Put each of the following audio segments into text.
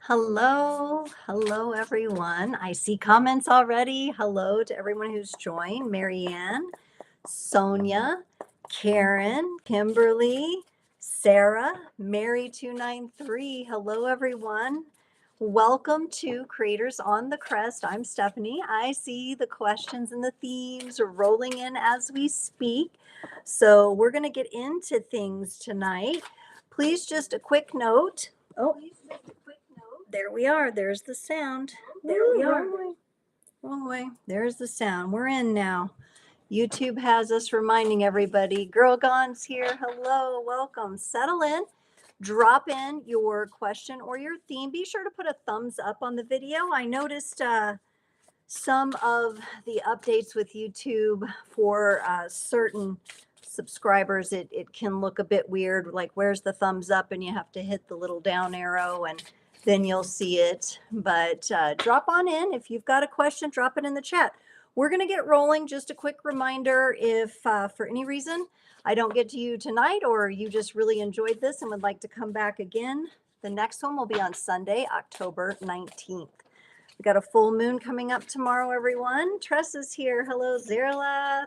Hello everyone. I see comments already. Hello to everyone who's joined. Marianne, Sonia, Karen, Kimberly, Sarah, Mary293. Hello everyone. Welcome to Creators on the Crest. I'm Stephanie. I see the questions and the themes rolling in as we speak. So we're going to get into things tonight. Please just a quick note. Oh, there we are. There's the sound. There we are. Wrong way. There's the sound. We're in now. YouTube has us reminding everybody. Girl Gone's here. Hello. Welcome. Settle in. Drop in your question or your theme. Be sure to put a thumbs up on the video. I noticed some of the updates with YouTube for certain subscribers, it can look a bit weird, like where's the thumbs up, and you have to hit the little down arrow and then you'll see it. But drop on in. If you've got a question, drop it in the chat. We're going to get rolling. Just a quick reminder, if for any reason I don't get to you tonight, or you just really enjoyed this and would like to come back again, the next one will be on Sunday, October 19th. We got a full moon coming up tomorrow, everyone. Tress is here. Hello, Zerla.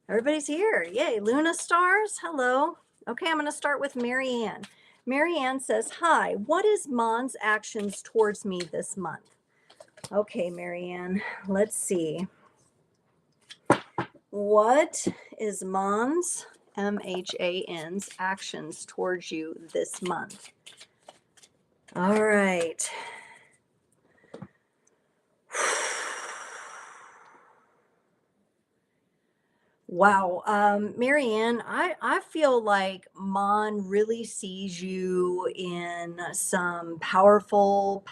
Everybody's here. Yay. Luna stars. Hello. Okay, I'm going to start with Marianne. Marianne says, hi, what is Mon's actions towards me this month? Okay, Marianne, let's see. What is Mon's, M-H-A-N's, actions towards you this month? All right. Wow. Marianne, I feel like Mon really sees you in some powerful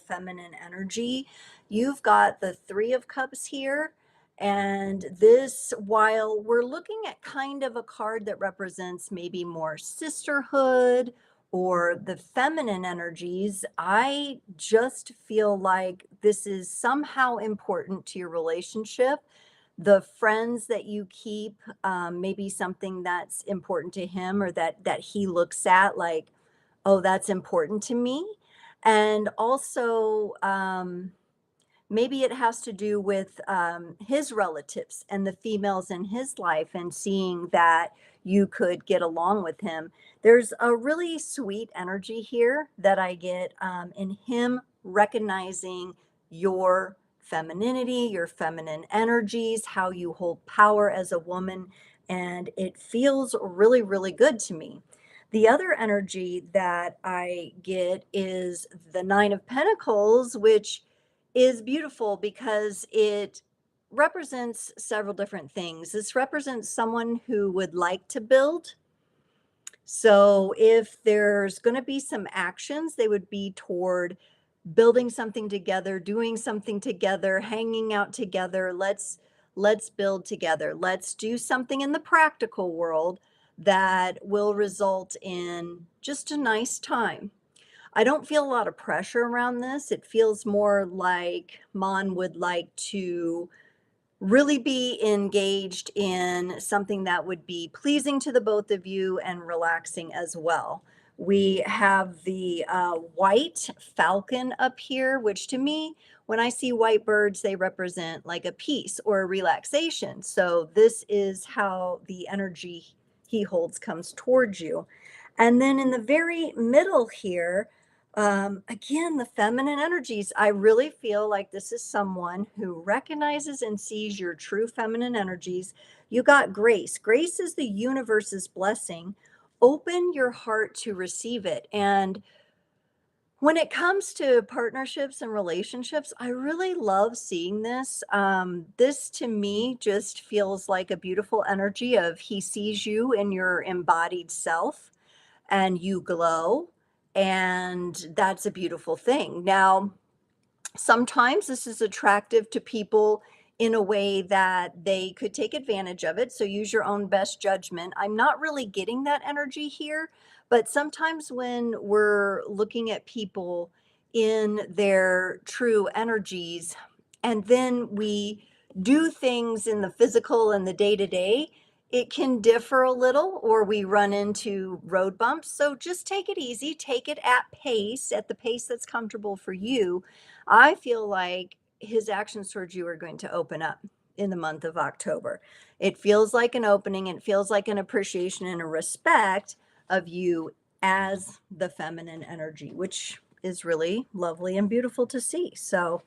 feminine energy. You've got the Three of Cups here. And this, while we're looking at kind of a card that represents maybe more sisterhood or the feminine energies, I just feel like this is somehow important to your relationship. The friends that you keep, maybe something that's important to him, or that he looks at like, oh, that's important to me. And also, maybe it has to do with his relatives and the females in his life, and seeing that you could get along with him. There's a really sweet energy here that I get in him recognizing your femininity, your feminine energies, how you hold power as a woman. And it feels really, really good to me. The other energy that I get is the Nine of Pentacles, which is beautiful because it represents several different things. This represents someone who would like to build. So if there's going to be some actions, they would be toward building something together, doing something together, hanging out together. Let's build together. Let's do something in the practical world that will result in just a nice time. I don't feel a lot of pressure around this. It feels more like Mon would like to really be engaged in something that would be pleasing to the both of you and relaxing as well. We have the white falcon up here, which to me, when I see white birds, they represent like a peace or a relaxation. So this is how the energy he holds comes towards you. And then in the very middle here, again, the feminine energies, I really feel like this is someone who recognizes and sees your true feminine energies. You got grace. Grace is the universe's blessing. Open your heart to receive it. And when it comes to partnerships and relationships, I really love seeing this. This to me just feels like a beautiful energy of he sees you in your embodied self and you glow. And that's a beautiful thing. Now, sometimes this is attractive to people in a way that they could take advantage of it. So use your own best judgment. I'm not really getting that energy here, but sometimes when we're looking at people in their true energies, and then we do things in the physical and the day to day, it can differ a little, or we run into road bumps. So just take it easy, take it at the pace that's comfortable for you. I feel like his actions towards you are going to open up in the month of October. It feels like an opening, it feels like an appreciation and a respect of you as the feminine energy, which is really lovely and beautiful to see. So,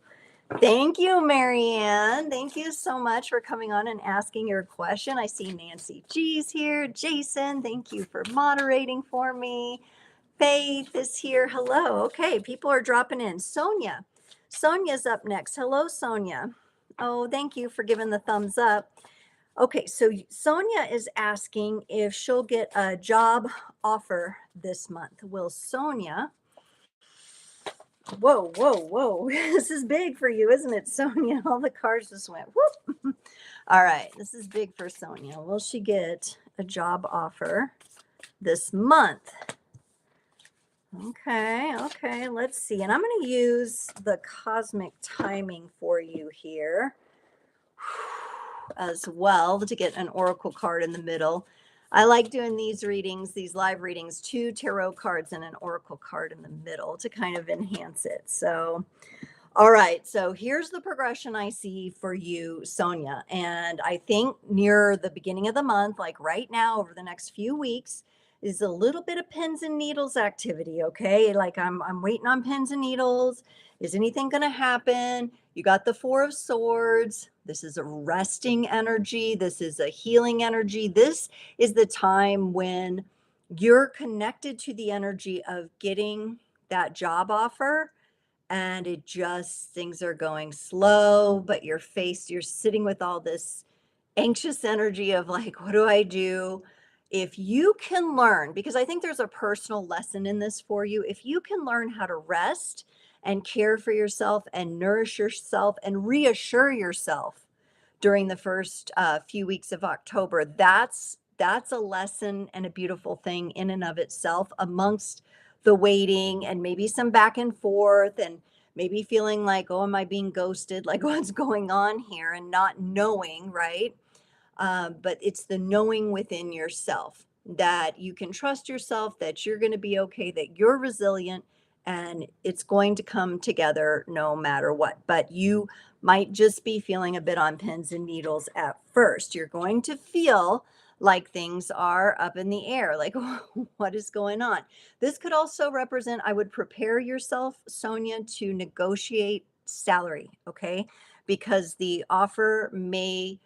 thank you, Marianne. Thank you so much for coming on and asking your question. I see Nancy G's here. Jason, thank you for moderating for me. Faith is here. Hello. Okay, people are dropping in. Sonia. Sonia's up next. Hello, Sonia. Oh, thank you for giving the thumbs up. Okay, so Sonia is asking if she'll get a job offer this month. Will Sonia Whoa, whoa, whoa. This is big for you, isn't it, Sonia? All the cars just went whoop. All right, this is big for Sonia. Will she get a job offer this month? Okay, let's see. And I'm going to use the cosmic timing for you here as well to get an oracle card in the middle. I like doing these readings, these live readings, 2 tarot cards and an oracle card in the middle to kind of enhance it. So, all right. So here's the progression I see for you, Sonia. And I think near the beginning of the month, like right now, over the next few weeks, is a little bit of pins and needles activity. Okay. Like I'm waiting on pins and needles. Is anything going to happen? You got the 4 of Swords. This is a resting energy. This is a healing energy. This is the time when you're connected to the energy of getting that job offer, and it just, things are going slow, but you're sitting with all this anxious energy of like, what do I do? If you can learn, because I think there's a personal lesson in this for you, if you can learn how to rest and care for yourself and nourish yourself and reassure yourself during the first few weeks of October, that's a lesson and a beautiful thing in and of itself, amongst the waiting and maybe some back and forth and maybe feeling like, oh, am I being ghosted? Like, what's going on here? And not knowing, right? But it's the knowing within yourself that you can trust yourself, that you're going to be okay, that you're resilient, and it's going to come together no matter what. But you might just be feeling a bit on pins and needles at first. You're going to feel like things are up in the air, like what is going on? This could also represent, I would prepare yourself, Sonia, to negotiate salary, okay? Because the offer may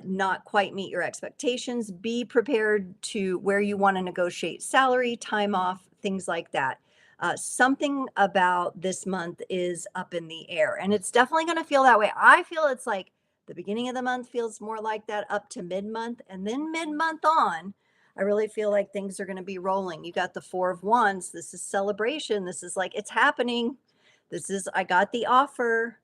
not quite meet your expectations. Be prepared to where you want to negotiate salary, time off, things like that. Something about this month is up in the air, and it's definitely going to feel that way. I feel it's like the beginning of the month feels more like that up to mid-month, and then mid-month on, I really feel like things are going to be rolling. You got the 4 of Wands. This is celebration. This is like, it's happening. This is, I got the offer.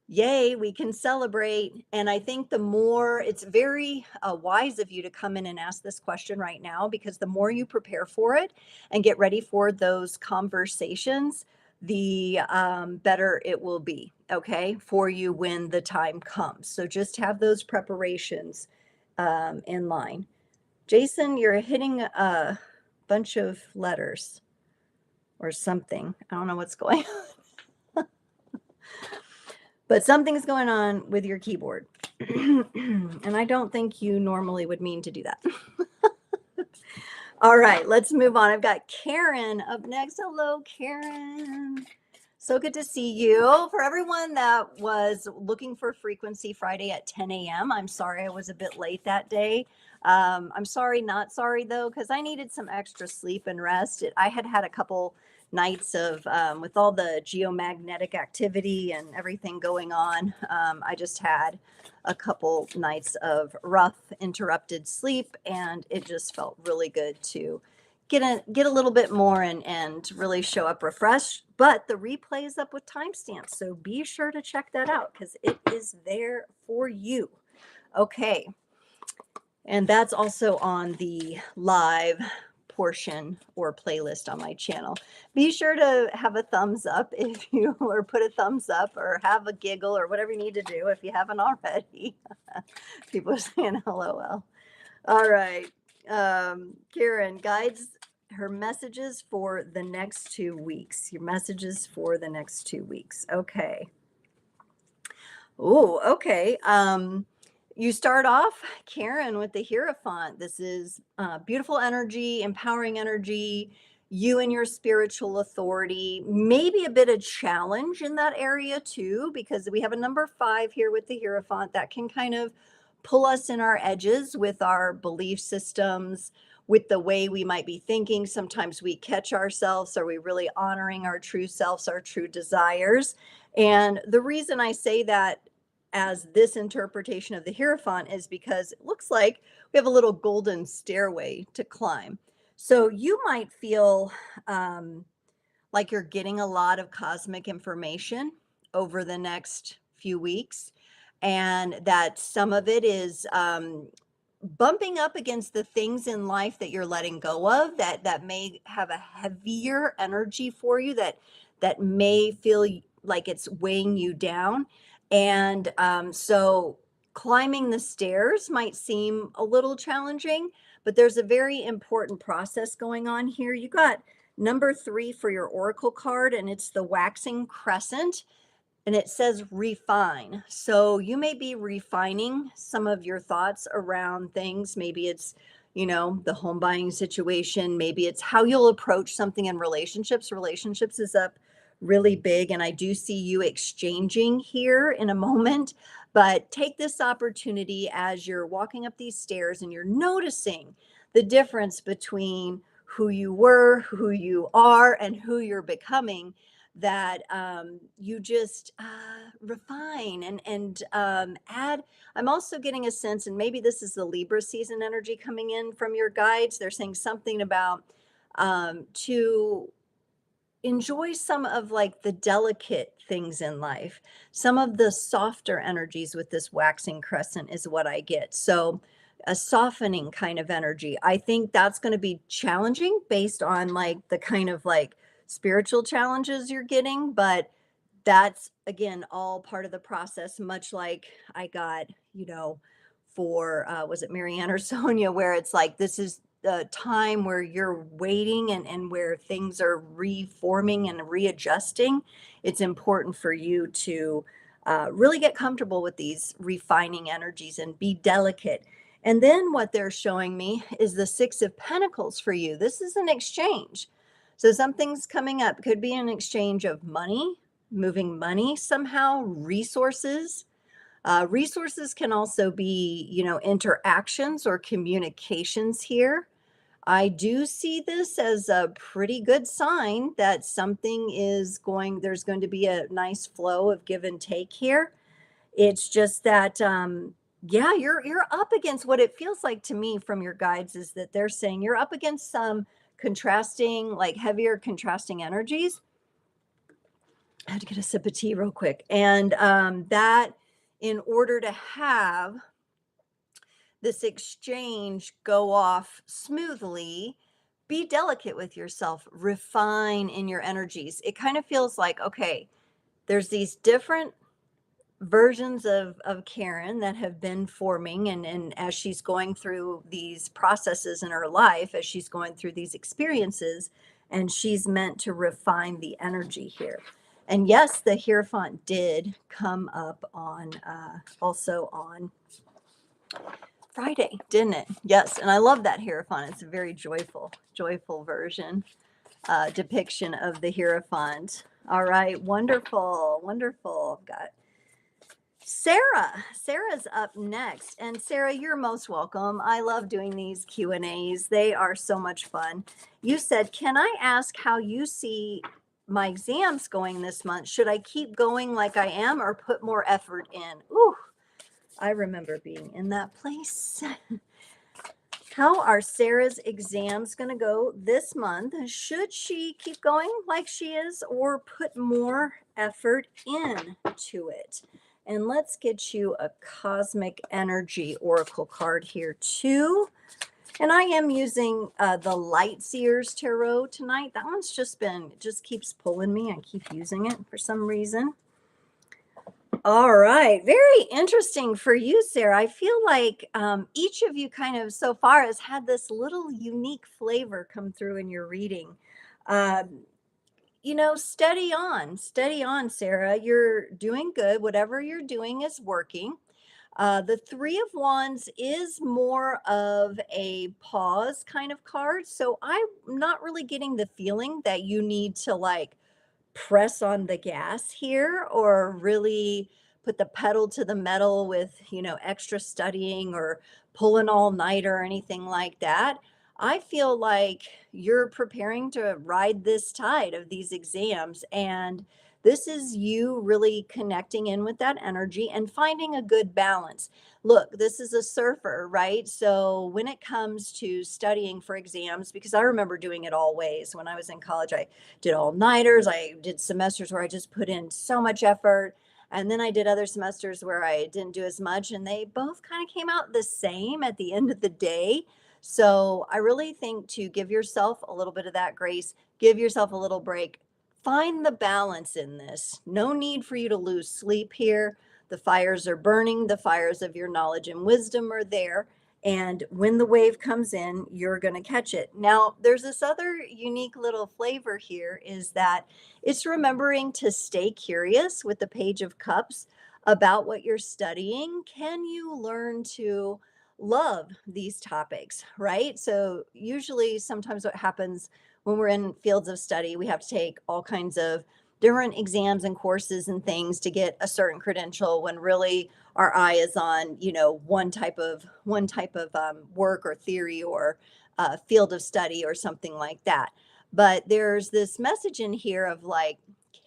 Yay, we can celebrate. And I think the more, it's very wise of you to come in and ask this question right now, because the more you prepare for it and get ready for those conversations, the better it will be, okay, for you when the time comes. So just have those preparations in line. Jason, you're hitting a bunch of letters or something. I don't know what's going on. But something's going on with your keyboard. And I don't think you normally would mean to do that. All right, let's move on. I've got Karen up next. Hello, Karen. So good to see you. For everyone that was looking for Frequency Friday at 10 a.m., I'm sorry I was a bit late that day. I'm sorry, not sorry though, because I needed some extra sleep and rest. I had had a couple nights of, with all the geomagnetic activity and everything going on, I just had a couple nights of rough, interrupted sleep, and it just felt really good to get a little bit more and really show up refreshed. But the replay is up with timestamps, so be sure to check that out because it is there for you. Okay, and that's also on the live portion or playlist on my channel. Be sure to have a thumbs up if you, or put a thumbs up, or have a giggle, or whatever you need to do if you haven't already. People are saying LOL. All right. Karen, guides her messages for the next 2 weeks. Your messages for the next 2 weeks. Okay. Oh, okay. You start off, Karen, with the Hierophant. This is beautiful energy, empowering energy, you and your spiritual authority, maybe a bit of challenge in that area too, because we have a number 5 here with the Hierophant that can kind of pull us in our edges with our belief systems, with the way we might be thinking. Sometimes we catch ourselves. Are we really honoring our true selves, our true desires? And the reason I say that as this interpretation of the Hierophant is because it looks like we have a little golden stairway to climb. So you might feel like you're getting a lot of cosmic information over the next few weeks, and that some of it is bumping up against the things in life that you're letting go of that may have a heavier energy for you, that may feel like it's weighing you down. And so climbing the stairs might seem a little challenging, but there's a very important process going on here. You got number 3 for your oracle card, and it's the waxing crescent, and it says refine. So you may be refining some of your thoughts around things. Maybe it's, the home buying situation. Maybe it's how you'll approach something in relationships. Relationships is up really big. And I do see you exchanging here in a moment. But take this opportunity as you're walking up these stairs and you're noticing the difference between who you were, who you are, and who you're becoming, that you just refine and add. I'm also getting a sense, and maybe this is the Libra season energy coming in from your guides. They're saying something about to enjoy some of like the delicate things in life, some of the softer energies with this waxing crescent is what I get. So a softening kind of energy. I think that's going to be challenging based on like the kind of like spiritual challenges you're getting, but that's again all part of the process, much like I got, for was it Marianne or Sonia, where it's like this is the time where you're waiting and where things are reforming and readjusting. It's important for you to really get comfortable with these refining energies and be delicate. And then what they're showing me is the 6 of Pentacles for you. This is an exchange. So something's coming up. Could be an exchange of money, moving money somehow, resources. Resources can also be, interactions or communications here. I do see this as a pretty good sign that there's going to be a nice flow of give and take here. It's just that, yeah, you're up against what it feels like to me from your guides is that they're saying you're up against some contrasting, like heavier contrasting energies. I had to get a sip of tea real quick. And that in order to have this exchange go off smoothly, be delicate with yourself, refine in your energies. It kind of feels like, okay, there's these different versions of Karen that have been forming, and as she's going through these processes in her life, as she's going through these experiences, and she's meant to refine the energy here. And yes, the Hierophant did come up on also on Friday, didn't it? Yes, and I love that Hierophant. It's a very joyful version, depiction of the Hierophant. All right, wonderful. Got Sarah. Sarah's up next. And Sarah, you're most welcome. I love doing these Q&As. They are so much fun. You said, can I ask how you see my exams going this month? Should I keep going like I am or put more effort in? Ooh, I remember being in that place. How are Sarah's exams going to go this month? Should she keep going like she is or put more effort into it? And let's get you a cosmic energy oracle card here too. And I am using the Light Seers Tarot tonight. That one's just keeps pulling me. I keep using it for some reason. All right. Very interesting for you, Sarah. I feel like each of you kind of so far has had this little unique flavor come through in your reading. Um, steady on, Sarah. You're doing good. Whatever you're doing is working. The Three of Wands is more of a pause kind of card. So I'm not really getting the feeling that you need to like press on the gas here or really put the pedal to the metal with, extra studying or pulling all night or anything like that. I feel like you're preparing to ride this tide of these exams. And this is you really connecting in with that energy and finding a good balance. Look, this is a surfer, right? So when it comes to studying for exams, because I remember doing it all ways when I was in college, I did all nighters. I did semesters where I just put in so much effort. And then I did other semesters where I didn't do as much, and they both kind of came out the same at the end of the day. So I really think to give yourself a little bit of that grace, give yourself a little break, find the balance in this. No need for you to lose sleep here. The fires are burning, the fires of your knowledge and wisdom are there. And when the wave comes in, you're going to catch it. Now, there's this other unique little flavor here is that it's remembering to stay curious with the Page of Cups about what you're studying. Can you learn to love these topics, right? So, usually, sometimes what happens when we're in fields of study, we have to take all kinds of different exams and courses and things to get a certain credential when really our eye is on one type of work or theory or field of study or something like that. But there's this message in here of like,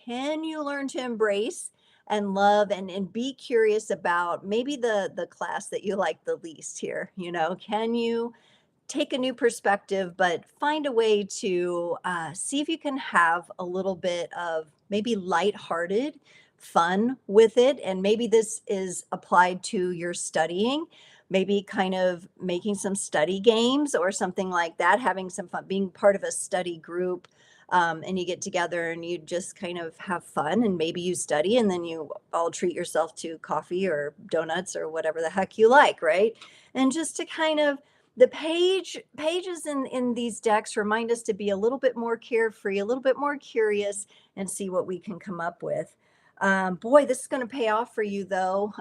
can you learn to embrace and love and be curious about maybe the class that you like the least here? Can you take a new perspective, but find a way to see if you can have a little bit of maybe lighthearted fun with it. And maybe this is applied to your studying, maybe kind of making some study games or something like that, having some fun, being part of a study group. And you get together and you just kind of have fun and maybe you study and then you all treat yourself to coffee or donuts or whatever the heck you like, right? And just to kind of the pages in these decks remind us to be a little bit more carefree, a little bit more curious, and see what we can come up with. Boy, this is going to pay off for you, though,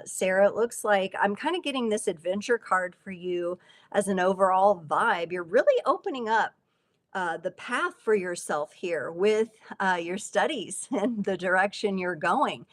Sarah. It looks like I'm kind of getting this adventure card for you as an overall vibe. You're really opening up the path for yourself here with your studies and the direction you're going.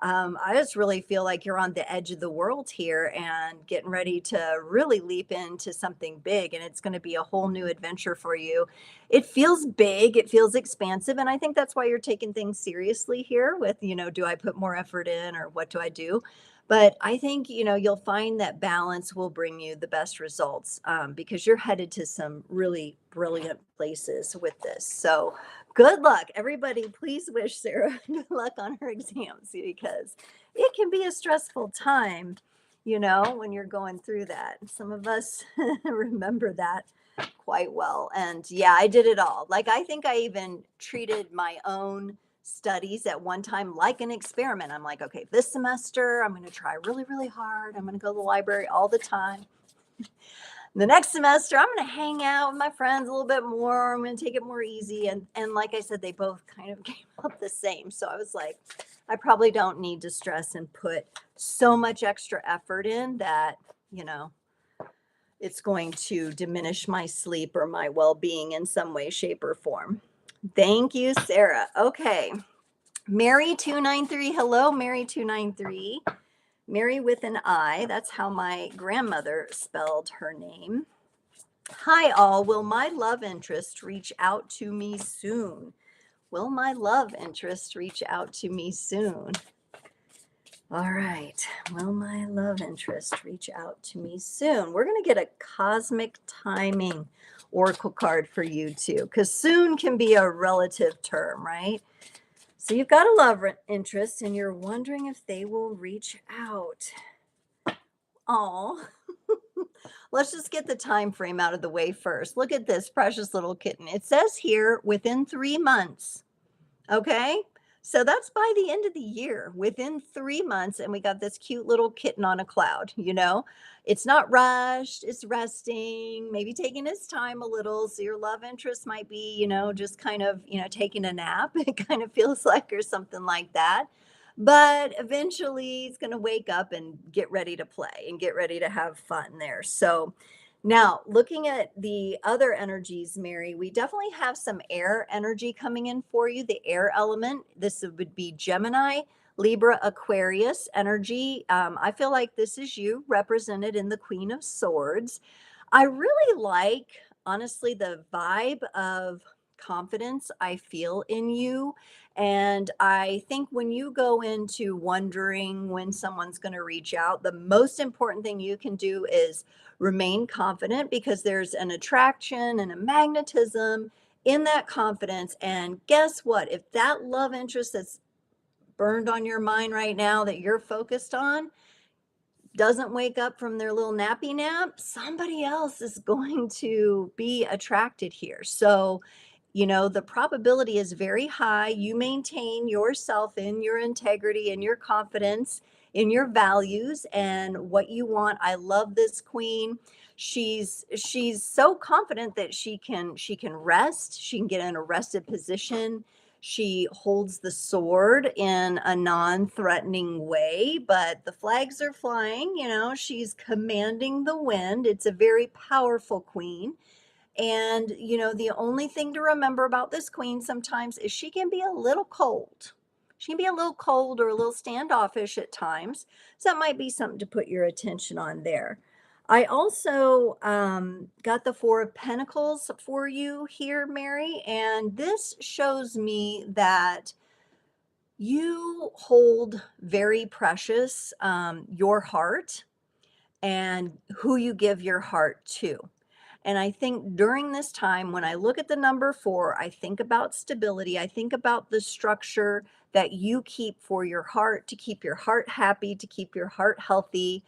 I just really feel like you're on the edge of the world here and getting ready to really leap into something big. And it's going to be a whole new adventure for you. It feels big, it feels expansive. And I think that's why you're taking things seriously here with, do I put more effort in or what do I do? But I think, you'll find that balance will bring you the best results because you're headed to some really brilliant places with this. So good luck. Everybody, please wish Sarah good luck on her exams because it can be a stressful time, when you're going through that. Some of us remember that quite well. And yeah, I did it all. Like, I think I even treated my own studies at one time like an experiment. I'm like, okay, this semester I'm going to try really, really hard. I'm going to go to the library all the time. The next semester I'm going to hang out with my friends a little bit more. I'm going to take it more easy. And like I said, they both kind of came up the same. So I was like, I probably don't need to stress and put so much extra effort in that, it's going to diminish my sleep or my well-being in some way, shape, or form. Thank you, Sarah. Okay. Mary 293. Hello, Mary 293. Mary with an I. That's how my grandmother spelled her name. Hi, all. Will my love interest reach out to me soon? Will my love interest reach out to me soon? All right. Will my love interest reach out to me soon? We're going to get a cosmic timing oracle card for you too, because soon can be a relative term, right? So you've got a love interest and you're wondering if they will reach out. Oh, let's just get the time frame out of the way first. Look at this precious little kitten. It says here within 3 months. Okay. So that's by the end of the year, within 3 months, and we got this cute little kitten on a cloud, you know? It's not rushed, it's resting, maybe taking its time a little, so your love interest might be, just kind of, taking a nap, it kind of feels like, or something like that. But eventually, it's gonna wake up and get ready to play and get ready to have fun there. So now, looking at the other energies, Mary, we definitely have some air energy coming in for you, the air element. This would be Gemini, Libra, Aquarius energy. I feel like this is you represented in the Queen of Swords. I really like, honestly, the vibe of confidence I feel in you. And I think when you go into wondering when someone's going to reach out, the most important thing you can do is remain confident because there's an attraction and a magnetism in that confidence. And guess what? If that love interest that's burned on your mind right now that you're focused on doesn't wake up from their little nappy nap, somebody else is going to be attracted here. So, the probability is very high. You maintain yourself in your integrity and your confidence in your values and what you want. I love this queen. She's so confident that she can rest. She can get in a rested position. She holds the sword in a non-threatening way, but the flags are flying, she's commanding the wind. It's a very powerful queen. And, the only thing to remember about this queen sometimes is she can be a little cold. She can be a little cold or a little standoffish at times. So that might be something to put your attention on there. I also got the Four of Pentacles for you here, Mary. And this shows me that you hold very precious your heart and who you give your heart to. And I think during this time, when I look at the number four, I think about stability. I think about the structure that you keep for your heart, to keep your heart happy, to keep your heart healthy,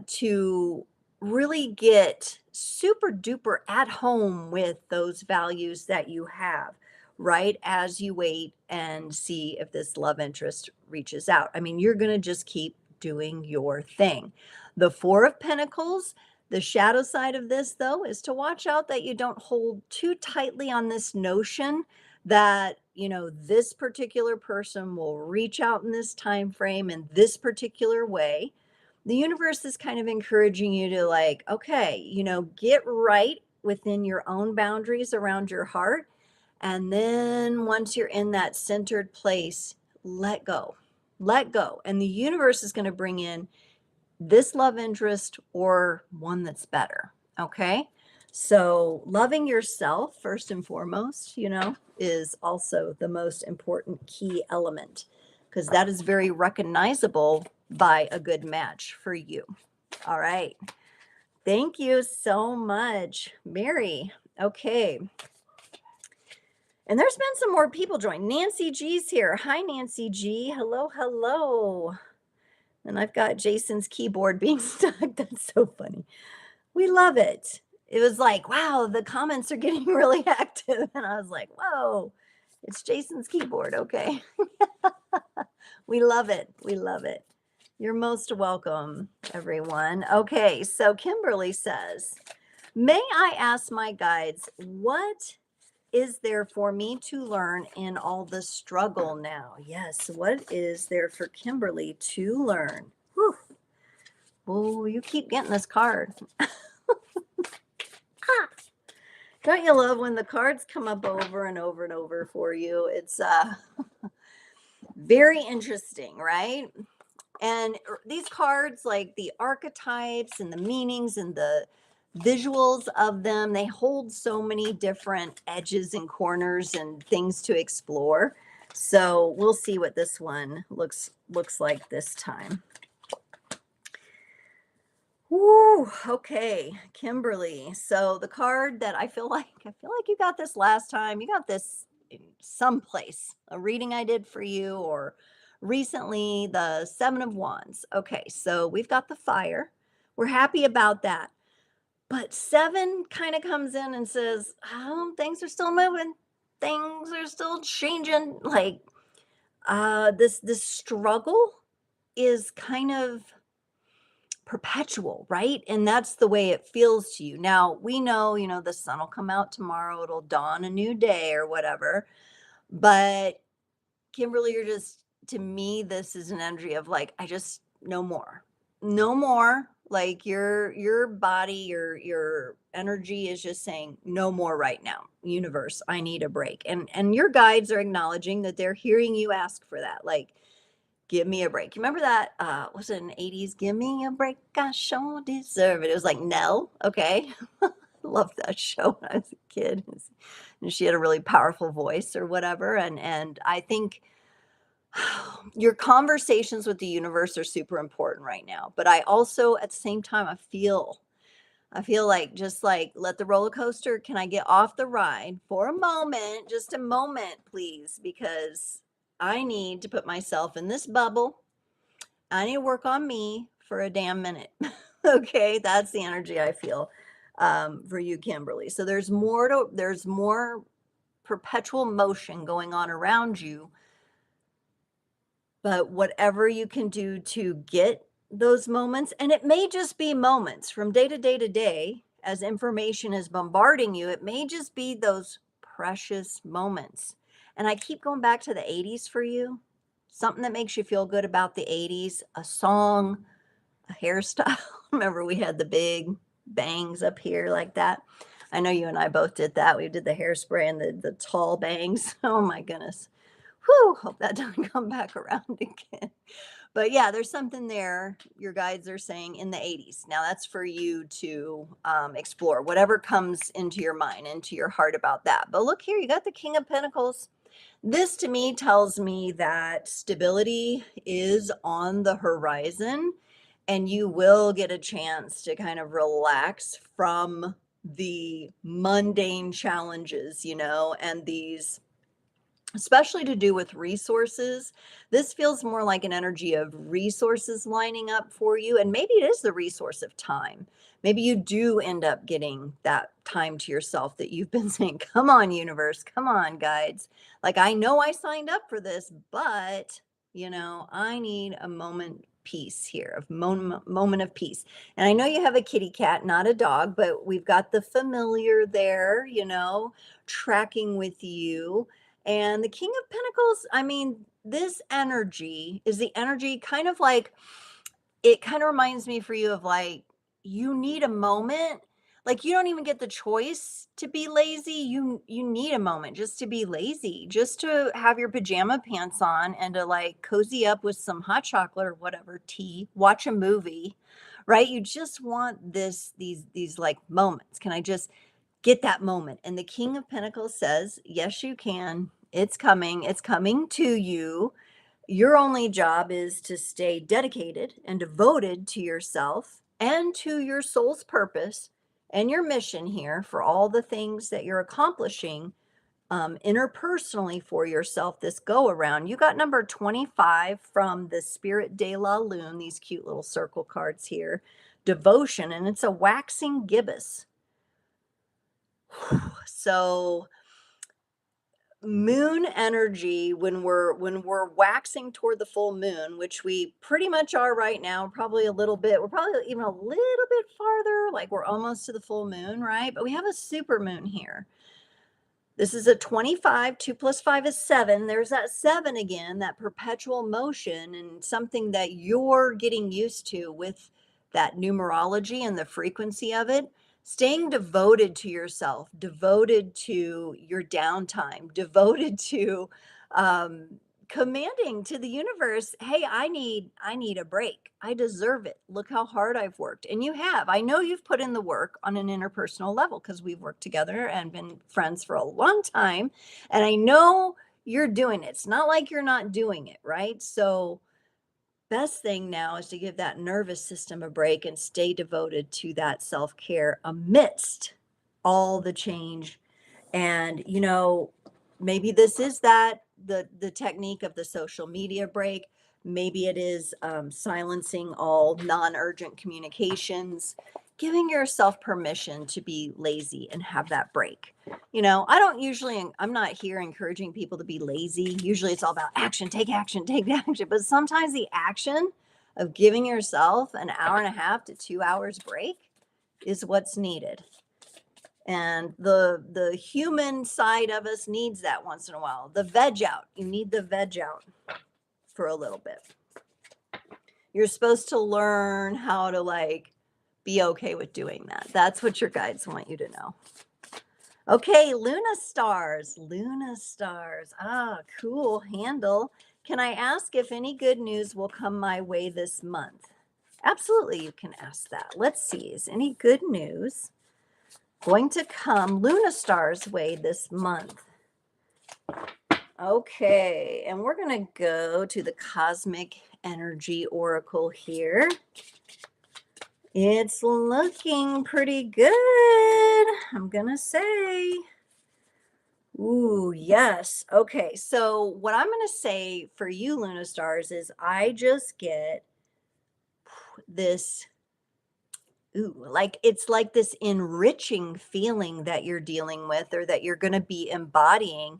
to really get super duper at home with those values that you have, right? As you wait and see if this love interest reaches out. I mean, you're going to just keep doing your thing. The Four of Pentacles, the shadow side of this, though, is to watch out that you don't hold too tightly on this notion that this particular person will reach out in this time frame in this particular way. The universe is kind of encouraging you to, like, okay, get right within your own boundaries around your heart, and then once you're in that centered place, let go, and the universe is going to bring in this love interest or one that's better. Okay. So loving yourself first and foremost, is also the most important key element because that is very recognizable by a good match for you. All right. Thank you so much, Mary. Okay. And there's been some more people join. Nancy G's here. Hi, Nancy G. Hello, hello. And I've got Jason's keyboard being stuck. That's so funny. We love it. It was like, wow, the comments are getting really active. And I was like, whoa, it's Jason's keyboard. Okay. We love it. We love it. You're most welcome, everyone. Okay. So Kimberly says, may I ask my guides, what is there for me to learn in all the struggle now? Yes, what is there for Kimberly to learn? Whew. Oh, you keep getting this card. Don't you love when the cards come up over and over and over for you? It's very interesting, right? And these cards, like the archetypes and the meanings and the visuals of them, they hold so many different edges and corners and things to explore. So we'll see what this one looks like this time. Woo, okay, Kimberly. So the card that I feel like you got this last time. You got this in someplace, a reading I did for you, or recently the Seven of Wands. Okay, so we've got the fire. We're happy about that. But seven kind of comes in and says, oh, things are still moving. Things are still changing. Like, this struggle is kind of perpetual, right? And that's the way it feels to you. Now, we know, the sun will come out tomorrow, it'll dawn a new day or whatever. But Kimberly, you're just, to me, this is an energy of like, I just, no more. No more. Like your body, your energy is just saying no more right now. Universe, I need a break. And your guides are acknowledging that they're hearing you ask for that. Like, give me a break. You remember that? Was it in the 80s? Give me a break. I sure deserve it. It was like Nell. Okay. Loved that show when I was a kid. And she had a really powerful voice or whatever. And I think your conversations with the universe are super important right now. But I also, at the same time, I feel like, just like, let the roller coaster, can I get off the ride for a moment? Just a moment, please, because I need to put myself in this bubble. I need to work on me for a damn minute. Okay, that's the energy I feel for you, Kimberly. So there's more perpetual motion going on around you, but whatever you can do to get those moments, and it may just be moments from day to day to day as information is bombarding you, it may just be those precious moments. And I keep going back to the 80s for you, something that makes you feel good about the 80s, a song, a hairstyle. Remember, we had the big bangs up here like that. I know you and I both did that. We did the hairspray and the tall bangs. Oh my goodness. Whew, hope that doesn't come back around again. But yeah, there's something there. Your guides are saying in the 80s. Now that's for you to explore whatever comes into your mind, into your heart about that. But look here, you got the King of Pentacles. This to me tells me that stability is on the horizon and you will get a chance to kind of relax from the mundane challenges, and these, especially to do with resources. This feels more like an energy of resources lining up for you. And maybe it is the resource of time. Maybe you do end up getting that time to yourself that you've been saying, come on, universe, come on, guides. Like, I know I signed up for this, but, I need a moment peace here, of moment of peace. And I know you have a kitty cat, not a dog, but we've got the familiar there, tracking with you. And the King of Pentacles, I mean, this energy is the energy kind of like, it kind of reminds me for you of like, you need a moment. Like, you don't even get the choice to be lazy. You need a moment just to be lazy, just to have your pajama pants on and to like cozy up with some hot chocolate or whatever, tea, watch a movie, right? You just want these like moments. Can I just get that moment? And the King of Pentacles says, yes, you can. It's coming. It's coming to you. Your only job is to stay dedicated and devoted to yourself and to your soul's purpose and your mission here for all the things that you're accomplishing interpersonally for yourself this go around. You got number 25 from the Spirit de la Lune, these cute little circle cards here, devotion, and it's a waxing gibbous. So moon energy, when we're waxing toward the full moon, which we pretty much are right now, probably we're probably even a little bit farther, like we're almost to the full moon, right? But we have a super moon here. This is a 25, 2 plus 5 is 7. There's that 7 again, that perpetual motion, and something that you're getting used to with that numerology and the frequency of it. Staying devoted to yourself, devoted to your downtime, devoted to commanding to the universe, hey, I need a break. I deserve it. Look how hard I've worked. And you have. I know you've put in the work on an interpersonal level because we've worked together and been friends for a long time. And I know you're doing it. It's not like you're not doing it, right? So best thing now is to give that nervous system a break and stay devoted to that self-care amidst all the change. And maybe this is the technique of the social media break. Maybe it is silencing all non-urgent communications giving yourself permission to be lazy and have that break. I don't usually, I'm not here encouraging people to be lazy. Usually it's all about action, take action, take action. But sometimes the action of giving yourself an hour and a half to 2 hours break is what's needed. And the human side of us needs that once in a while. The veg out. You need the veg out for a little bit. You're supposed to learn how to be okay with doing that. That's what your guides want you to know. Okay, Luna stars. Luna stars. Ah, cool handle. Can I ask if any good news will come my way this month? Absolutely, you can ask that. Let's see. Is any good news going to come Luna Star's way this month? Okay, and we're going to go to the Cosmic Energy Oracle here. It's looking pretty good, I'm going to say. Ooh, yes. Okay, so what I'm going to say for you, Luna Stars, is I just get this. Ooh, it's like this enriching feeling that you're dealing with or that you're going to be embodying.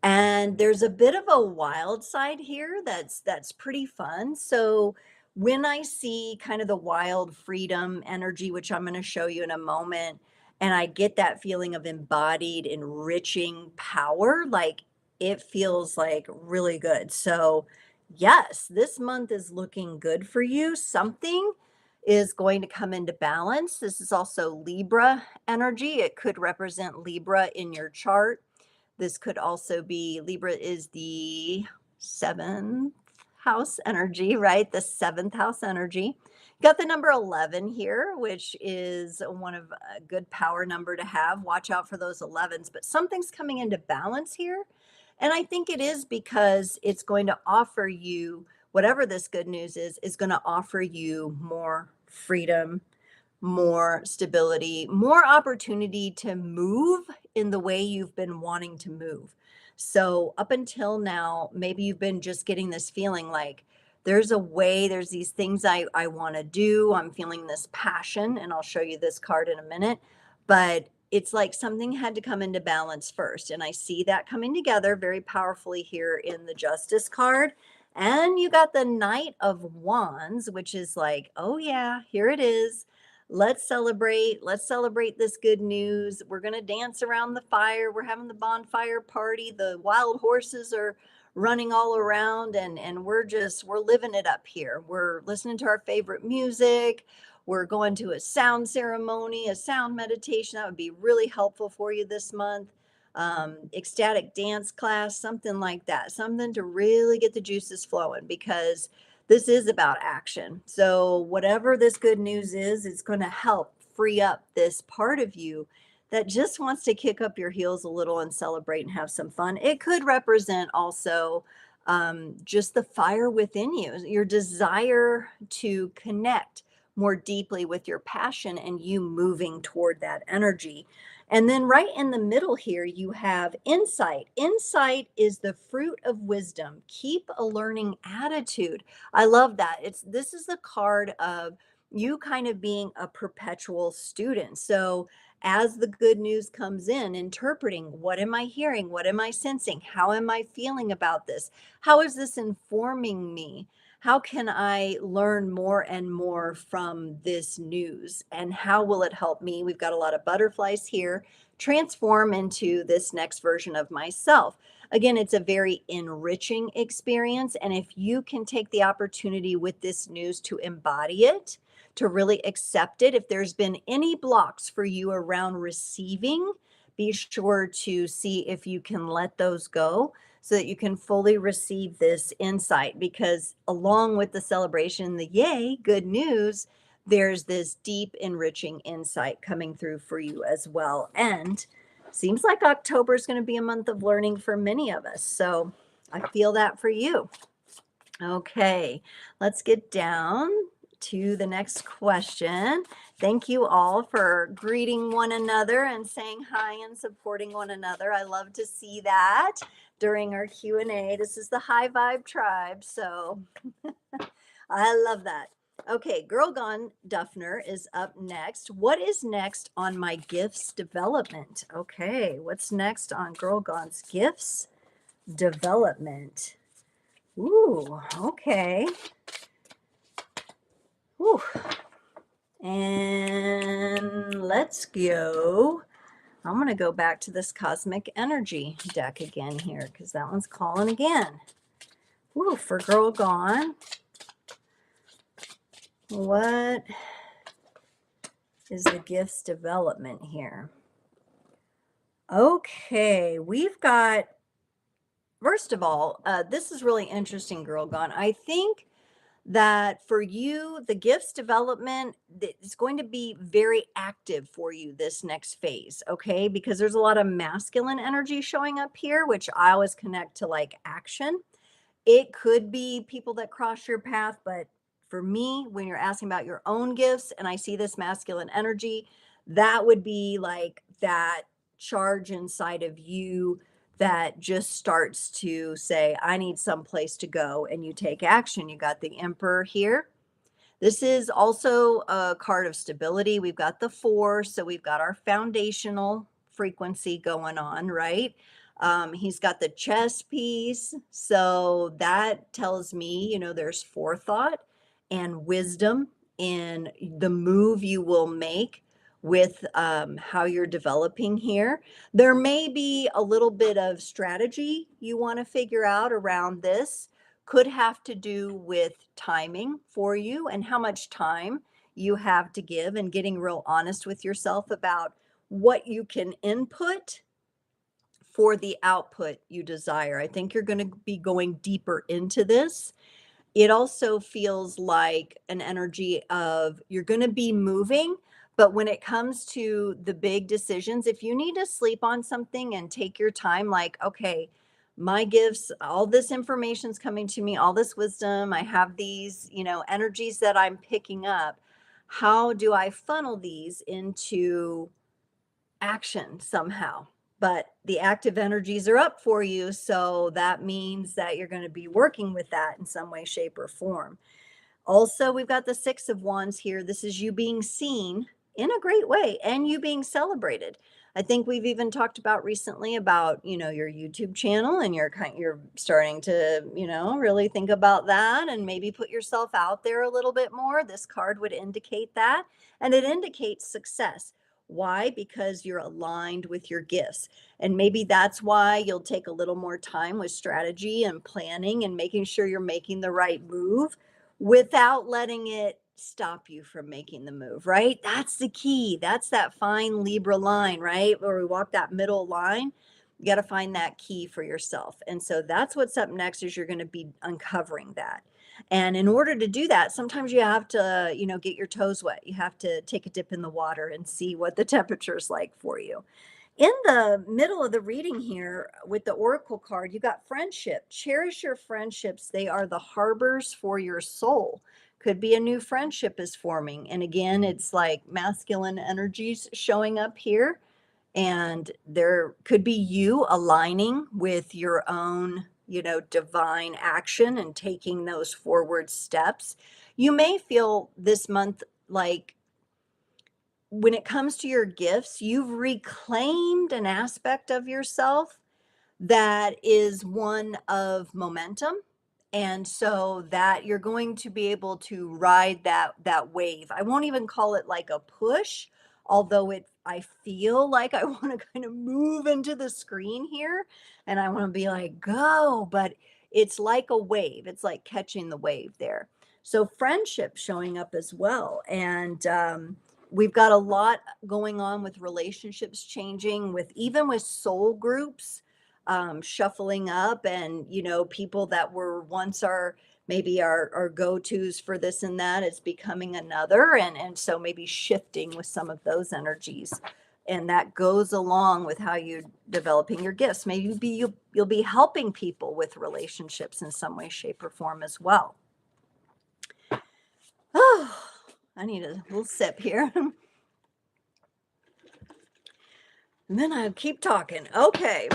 And there's a bit of a wild side here that's pretty fun. So when I see kind of the wild freedom energy, which I'm going to show you in a moment, and I get that feeling of embodied, enriching power, it feels like really good. So yes, this month is looking good for you. Something is going to come into balance. This is also Libra energy. It could represent Libra in your chart. This could also be Libra is the seventh house energy, right? The seventh house energy. Got the number 11 here, which is one of a good power number to have. Watch out for those 11s, but something's coming into balance here. And I think it is because it's going to offer you, whatever this good news is going to offer you more freedom, more stability, more opportunity to move in the way you've been wanting to move. So, up until now, maybe you've been just getting this feeling like there's a way, there's these things I want to do. I'm feeling this passion, and I'll show you this card in a minute. But it's like something had to come into balance first. And I see that coming together very powerfully here in the Justice card. And you got the Knight of Wands, which is like, oh, yeah, here it is. Let's celebrate. Let's celebrate this good news. We're going to dance around the fire. We're having the bonfire party. The wild horses are running all around and we're living it up here. We're listening to our favorite music. We're going to a sound ceremony, a sound meditation. That would be really helpful for you this month. Ecstatic dance class, something like that. Something to really get the juices flowing because this is about action. So whatever this good news is, it's going to help free up this part of you that just wants to kick up your heels a little and celebrate and have some fun. It could represent also just the fire within you, your desire to connect more deeply with your passion and you moving toward that energy. And then right in the middle here, you have insight. Insight is the fruit of wisdom. Keep a learning attitude. I love that. This is the card of you kind of being a perpetual student. So as the good news comes in, interpreting what am I hearing? What am I sensing? How am I feeling about this? How is this informing me? How can I learn more and more from this news? And how will it help me? We've got a lot of butterflies here. Transform into this next version of myself. Again, it's a very enriching experience. And if you can take the opportunity with this news to embody it, to really accept it, if there's been any blocks for you around receiving, be sure to see if you can let those go so that you can fully receive this insight. Because along with the celebration, the yay, good news, there's this deep, enriching insight coming through for you as well. And seems like October is going to be a month of learning for many of us. So I feel that for you. Okay, let's get down to the next question. Thank you all for greeting one another and saying hi and supporting one another. I love to see that during our Q&A. This is the High Vibe Tribe, so I love that. Okay, Girl Gone Duffner is up next. What is next on my gifts development? Okay, what's next on Girl Gone's gifts development? Ooh, okay. Ooh. And let's go. I'm going to go back to this cosmic energy deck again here because that one's calling again. Ooh, for Girl Gone. What is the gifts development here? Okay, we've got, first of all, this is really interesting, Girl Gone. I think that for you, the gifts development is going to be very active for you this next phase, okay? Because there's a lot of masculine energy showing up here, which I always connect to like action. It could be people that cross your path, but for me, when you're asking about your own gifts and I see this masculine energy, that would be like that charge inside of you that just starts to say, I need some place to go, and you take action. You got the Emperor here. This is also a card of stability. We've got the four, so we've got our foundational frequency going on, right? He's got the chess piece, so that tells me, there's forethought and wisdom in the move you will make with how you're developing here. There may be a little bit of strategy you want to figure out around this, could have to do with timing for you and how much time you have to give, and getting real honest with yourself about what you can input for the output you desire. I think you're going to be going deeper into this. It also feels like an energy of you're going to be moving, but when it comes to the big decisions, if you need to sleep on something and take your time, like, okay, my gifts, all this information's coming to me, all this wisdom, I have these, energies that I'm picking up. How do I funnel these into action somehow? But the active energies are up for you. So that means that you're going to be working with that in some way, shape, or form. Also, we've got the Six of Wands here. This is you being seen in a great way and you being celebrated. I think we've even talked about recently about, your YouTube channel, and you're starting to, really think about that and maybe put yourself out there a little bit more. This card would indicate that, and it indicates success. Why? Because you're aligned with your gifts. And maybe that's why you'll take a little more time with strategy and planning and making sure you're making the right move without letting it stop you from making the move, right? That's the key. That's that fine Libra line, right? Where we walk that middle line. You got to find that key for yourself. And so that's what's up next, is you're going to be uncovering that. And in order to do that, sometimes you have to, get your toes wet. You have to take a dip in the water and see what the temperature is like for you. In the middle of the reading here with the oracle card, you got friendship. Cherish your friendships. They are the harbors for your soul. Could be a new friendship is forming. And again, it's like masculine energies showing up here. And there could be you aligning with your own, divine action and taking those forward steps. You may feel this month like, when it comes to your gifts, you've reclaimed an aspect of yourself that is one of momentum. And so that you're going to be able to ride that wave. I won't even call it like a push, although I feel like I want to kind of move into the screen here and I want to be like, go, but it's like a wave. It's like catching the wave there. So friendship showing up as well. And we've got a lot going on with relationships changing, with even with soul groups shuffling up, and people that were once maybe our go-tos for this and that, it's becoming another, and so maybe shifting with some of those energies. And that goes along with how you're developing your gifts. Maybe you'll be helping people with relationships in some way, shape, or form as well. Oh, I need a little sip here. And then I keep talking. Okay.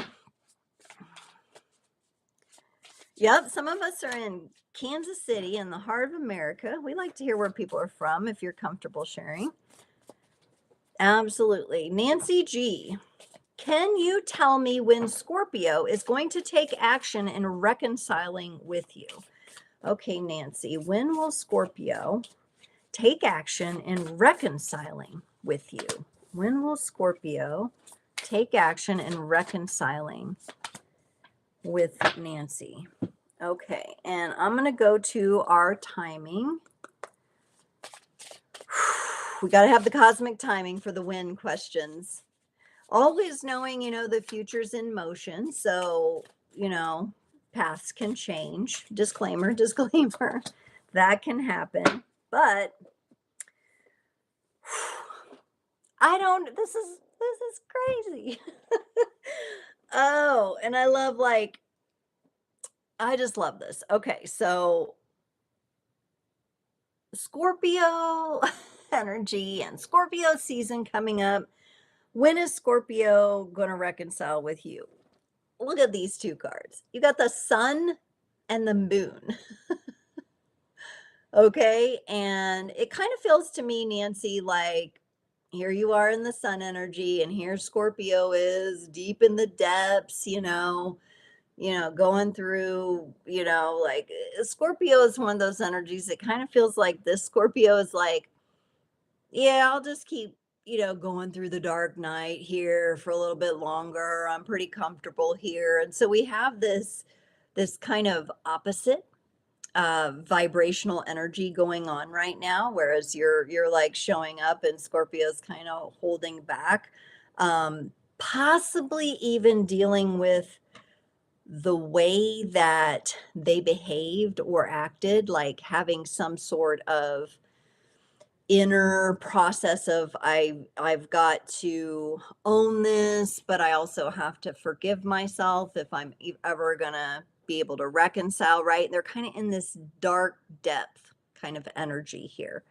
Yep, some of us are in Kansas City in the heart of America. We like to hear where people are from if you're comfortable sharing. Absolutely. Nancy G. Can you tell me when Scorpio is going to take action in reconciling with you? Okay, Nancy, when will Scorpio take action in reconciling with you? When will Scorpio take action in reconciling with Nancy? Okay, and I'm going to go to our timing. We got to have the cosmic timing for the when questions. Always knowing, the future's in motion. So, paths can change. Disclaimer, disclaimer. That can happen. But this is crazy. Oh, and I just love this. Okay, so Scorpio energy and Scorpio season coming up. When is Scorpio going to reconcile with you? Look at these two cards. You got the sun and the moon. Okay. And it kind of feels to me, Nancy, like here you are in the sun energy, and here Scorpio is deep in the depths, going through, Scorpio is one of those energies. It kind of feels like this Scorpio is like, yeah, I'll just keep, going through the dark night here for a little bit longer. I'm pretty comfortable here. And so we have this kind of opposite vibrational energy going on right now, whereas you're like showing up and Scorpio's kind of holding back. Possibly even dealing with the way that they behaved or acted, like having some sort of inner process of I've got to own this, but I also have to forgive myself if I'm ever gonna be able to reconcile, right? They're kind of in this dark depth kind of energy here.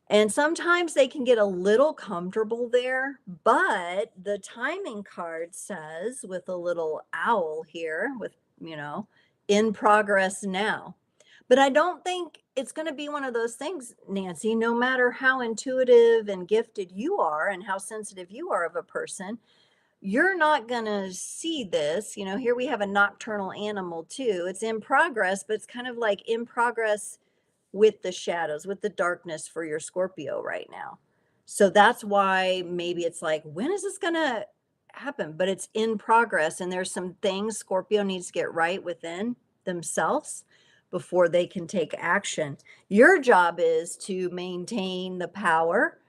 And sometimes they can get a little comfortable there, but the timing card says with a little owl here with, in progress now. But I don't think it's going to be one of those things, Nancy, no matter how intuitive and gifted you are and how sensitive you are of a person, you're not going to see this. Here we have a nocturnal animal too. It's in progress, but it's kind of like in progress with the shadows, with the darkness for your Scorpio right now. So that's why maybe it's like, when is this going to happen? But it's in progress. And there's some things Scorpio needs to get right within themselves before they can take action. Your job is to maintain the power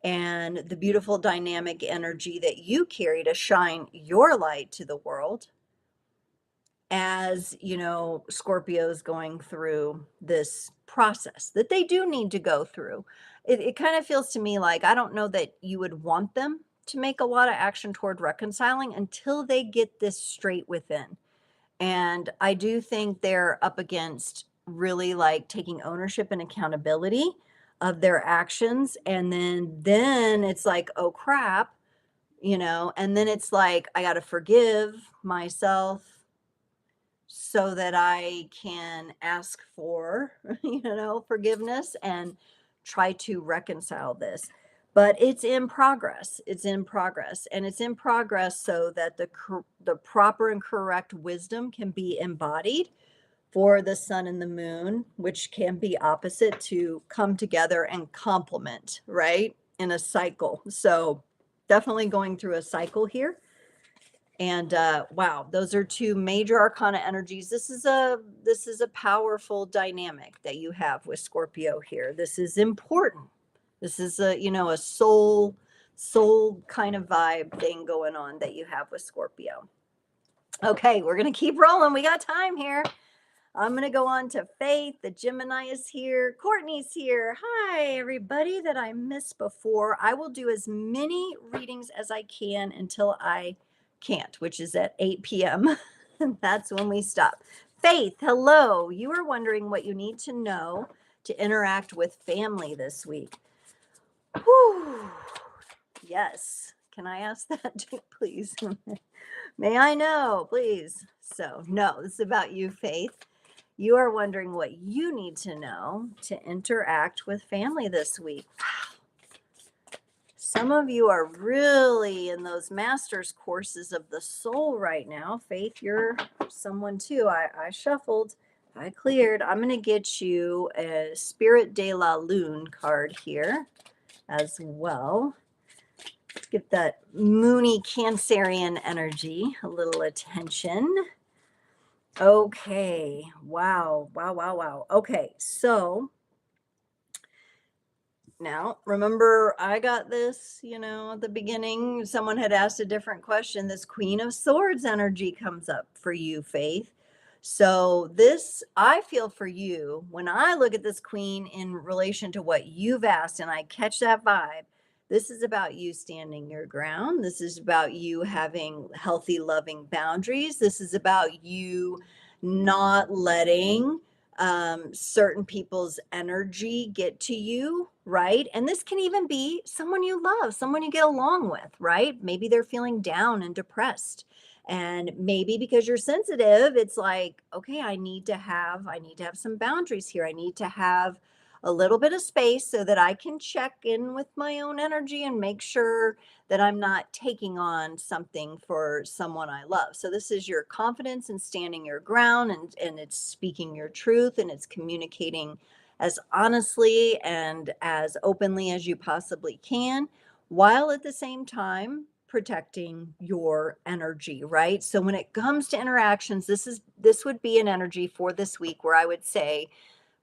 and the beautiful dynamic energy that you carry to shine your light to the world as Scorpios going through this process that they do need to go through. It kind of feels to me like I don't know that you would want them to make a lot of action toward reconciling until they get this straight within. And I do think they're up against really like taking ownership and accountability of their actions. And then it's like, oh crap, and then it's like I got to forgive myself so that I can ask for, forgiveness and try to reconcile this. But it's in progress. It's in progress. And it's in progress so that the proper and correct wisdom can be embodied for the sun and the moon, which can be opposite, to come together and complement, right? In a cycle. So definitely going through a cycle here. And wow, those are two major arcana energies. This is a powerful dynamic that you have with Scorpio here. This is important. This is a soul kind of vibe thing going on that you have with Scorpio. Okay, we're gonna keep rolling. We got time here. I'm going to go on to Faith. The Gemini is here. Courtney's here. Hi, everybody that I missed before. I will do as many readings as I can until I can't, which is at 8 p.m. That's when we stop. Faith, hello. You are wondering what you need to know to interact with family this week. Whew. Yes. Can I ask that, please? May I know, please? So, no, this is about you, Faith. You are wondering what you need to know to interact with family this week. Some of you are really in those master's courses of the soul right now. Faith, you're someone too. I shuffled, I cleared. I'm going to get you a Spirit de la Lune card here as well. Get that moony Cancerian energy a little attention. Okay. Wow. Wow. Wow. Wow. Okay. So now remember, I got this, at the beginning. Someone had asked a different question. This Queen of Swords energy comes up for you, Faith. So, this I feel for you when I look at this queen in relation to what you've asked, and I catch that vibe. This is about you standing your ground. This is about you having healthy, loving boundaries. This is about you not letting certain people's energy get to you, right? And this can even be someone you love, someone you get along with, right? Maybe they're feeling down and depressed. And maybe because you're sensitive, it's like, okay, I need to have some boundaries here. I need to have a little bit of space so that I can check in with my own energy and make sure that I'm not taking on something for someone I love. So this is your confidence in standing your ground, and it's speaking your truth, and it's communicating as honestly and as openly as you possibly can, while at the same time protecting your energy, right? So when it comes to interactions, this would be an energy for this week where I would say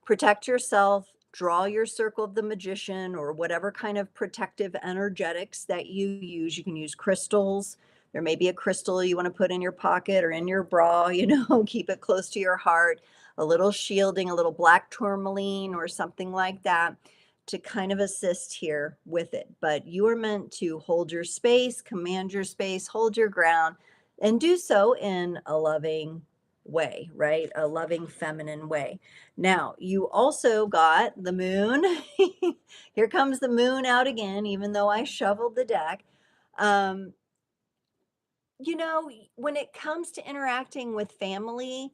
protect yourself, draw your circle of the magician or whatever kind of protective energetics that you use. You can use crystals. There may be a crystal you want to put in your pocket or in your bra, keep it close to your heart, a little shielding, a little black tourmaline or something like that to kind of assist here with it. But you are meant to hold your space, command your space, hold your ground, and do so in a loving way, right? A loving feminine way. Now, you also got the moon. Here comes the moon out again, even though I shoveled the deck. Um, when it comes to interacting with family,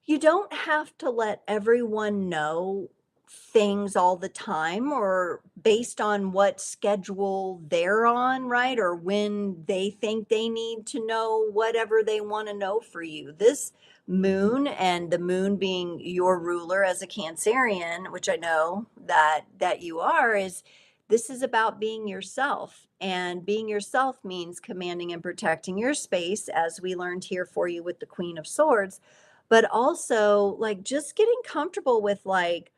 you don't have to let everyone know things all the time or based on what schedule they're on, right? Or when they think they need to know whatever they want to know for you. This moon, and the moon being your ruler as a Cancerian, which I know that you are, is this is about being yourself. And being yourself means commanding and protecting your space, as we learned here for you with the Queen of Swords, but also like just getting comfortable with like,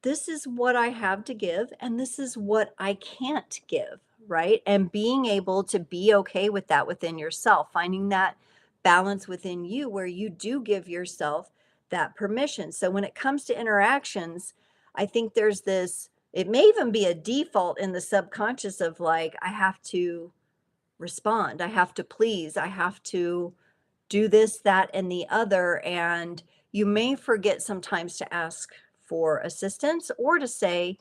this is what I have to give and this is what I can't give, right? And being able to be okay with that within yourself, finding that balance within you where you do give yourself that permission. So when it comes to interactions, I think there's this, it may even be a default in the subconscious of like, I have to respond, I have to please, I have to do this, that, and the other. And you may forget sometimes to ask for assistance or to say,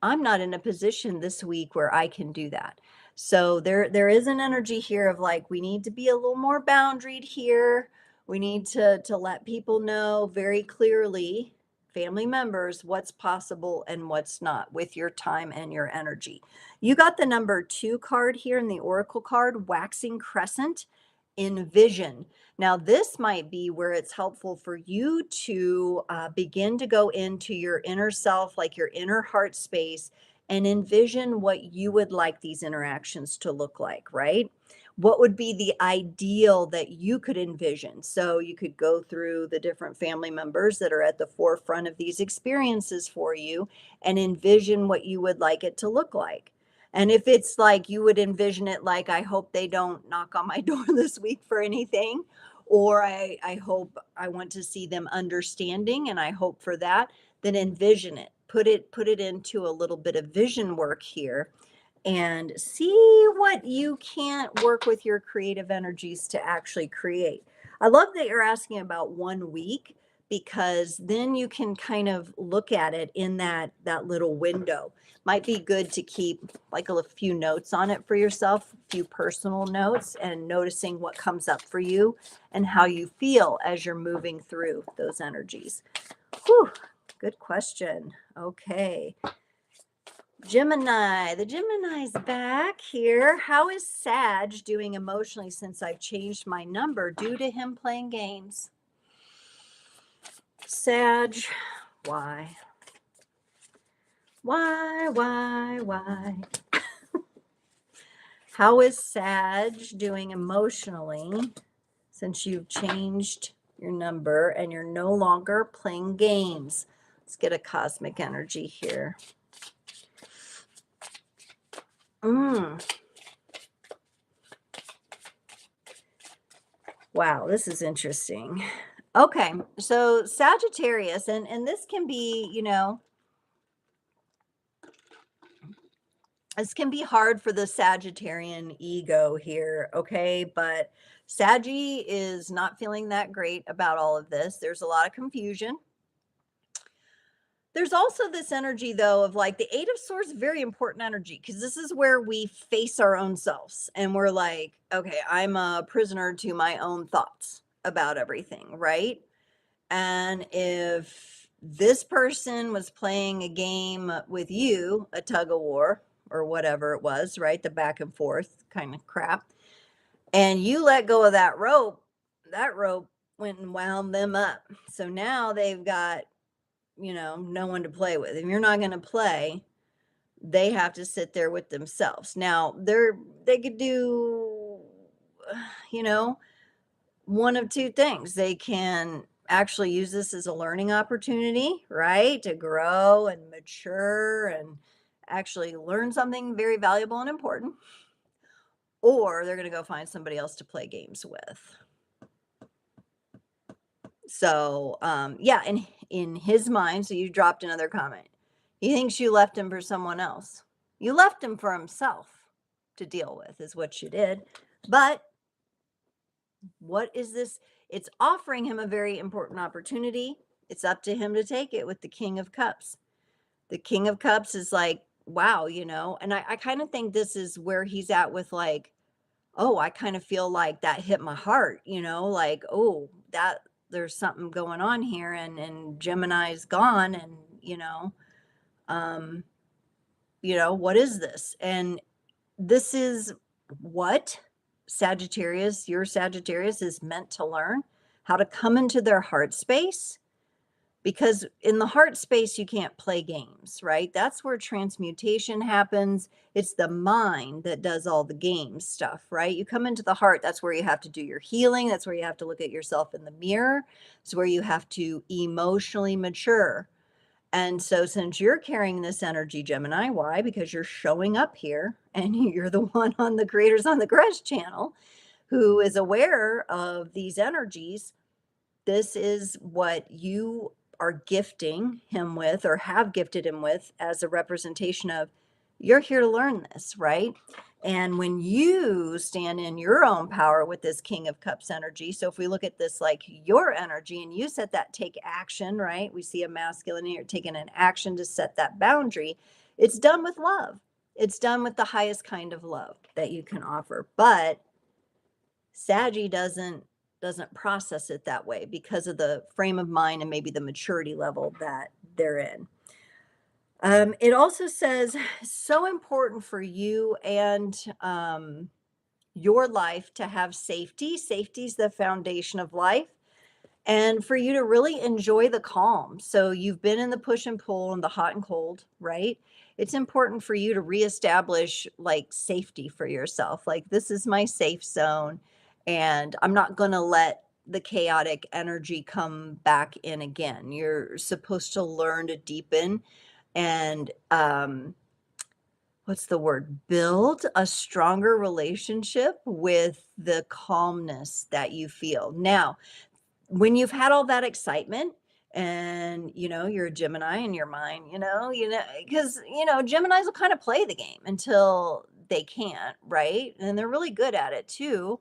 I'm not in a position this week where I can do that. So there is an energy here of like, we need to be a little more boundaried here. We need to let people know very clearly, family members, what's possible and what's not with your time and your energy. You got the number 2 card here in the Oracle card, Waxing Crescent. Envision. Now, this might be where it's helpful for you to begin to go into your inner self, like your inner heart space, and envision what you would like these interactions to look like, right? What would be the ideal that you could envision? So you could go through the different family members that are at the forefront of these experiences for you and envision what you would like it to look like. And if it's like you would envision it like, I hope they don't knock on my door this week for anything, or I hope I want to see them understanding and I hope for that, then envision it. Put it into a little bit of vision work here and see what you can't work with your creative energies to actually create. I love that you're asking about 1 week because then you can kind of look at it in that little window. Might be good to keep like a few notes on it for yourself, a few personal notes, and noticing what comes up for you and how you feel as you're moving through those energies. Whew, good question. Okay. Gemini, the Gemini's back here. How is Sag doing emotionally since I've changed my number due to him playing games? Sag, why? Why? How is Sag doing emotionally since you've changed your number and you're no longer playing games? Let's get a cosmic energy here. Wow, this is interesting. Okay, so Sagittarius, and this can be, this can be hard for the Sagittarian ego here, okay? But Saggy is not feeling that great about all of this. There's a lot of confusion. There's also this energy, though, of like the Eight of Swords, very important energy, because this is where we face our own selves and we're like, okay, I'm a prisoner to my own thoughts about everything, right? And if this person was playing a game with you, a tug of war or whatever it was, right? The back and forth kind of crap, and you let go of that rope went and wound them up. So now they've got, no one to play with. If you're not going to play, they have to sit there with themselves. Now, they could do, you know, one of two things. They can actually use this as a learning opportunity, right? To grow and mature and actually learn something very valuable and important. Or they're going to go find somebody else to play games with. So, yeah, in his mind, so you dropped another comment. He thinks you left him for someone else. You left him for himself to deal with, is what you did. But what is this? It's offering him a very important opportunity. It's up to him to take it with the King of Cups. The King of Cups is like, wow, and I kind of think this is where he's at with like, oh, I kind of feel like that hit my heart, like, oh, that there's something going on here, and Gemini's gone, and um, what is this? And this is what your Sagittarius is meant to learn, how to come into their heart space, because in the heart space you can't play games, right? That's where transmutation happens. It's the mind that does all the game stuff, right? You come into the heart, that's where you have to do your healing, that's where you have to look at yourself in the mirror, it's where you have to emotionally mature. And so since you're carrying this energy, Gemini, why? Because you're showing up here and you're the one on the Creators on the Crest channel who is aware of these energies. This is what you are gifting him with, or have gifted him with, as a representation of, you're here to learn this, right? And when you stand in your own power with this King of Cups energy, so if we look at this like your energy and you set that take action, right? We see a masculine here taking an action to set that boundary. It's done with love. It's done with the highest kind of love that you can offer. But Saggy doesn't process it that way because of the frame of mind and maybe the maturity level that they're in. It also says, so important for you and your life to have safety. Safety is the foundation of life. And for you to really enjoy the calm. So you've been in the push and pull and the hot and cold, right? It's important for you to reestablish like safety for yourself. Like, this is my safe zone, and I'm not going to let the chaotic energy come back in again. You're supposed to learn to deepen and what's the word? Build a stronger relationship with the calmness that you feel. Now, when you've had all that excitement and you're a Gemini in your mind, because Geminis will kind of play the game until they can't, right? And they're really good at it too.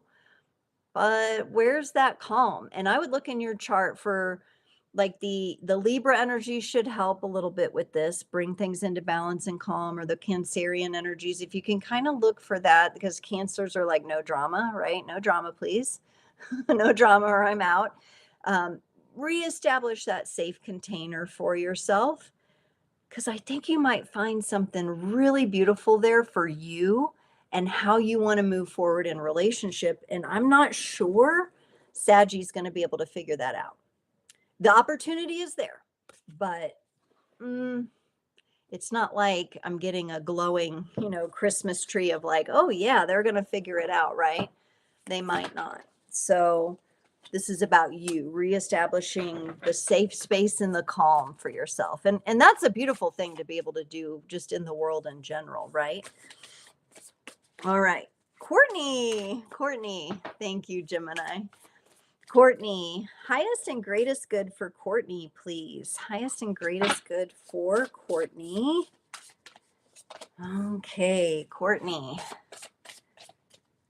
But where's that calm? And I would look in your chart for like the Libra energy should help a little bit with this, bring things into balance and calm, or the Cancerian energies. If you can kind of look for that, because Cancers are like, no drama, right? No drama, please. No drama, or I'm out. Um, Reestablish that safe container for yourself, because I think you might find something really beautiful there for you and how you want to move forward in relationship. And I'm not sure Sagi's going to be able to figure that out. The opportunity is there, but mm, it's not like I'm getting a glowing, Christmas tree of like, oh yeah, they're going to figure it out, right? They might not. So this is about you reestablishing the safe space and the calm for yourself. And that's a beautiful thing to be able to do just in the world in general, right? All right. Courtney, thank you, Gemini. Courtney, highest and greatest good for Courtney, please. Highest and greatest good for Courtney. Okay, Courtney.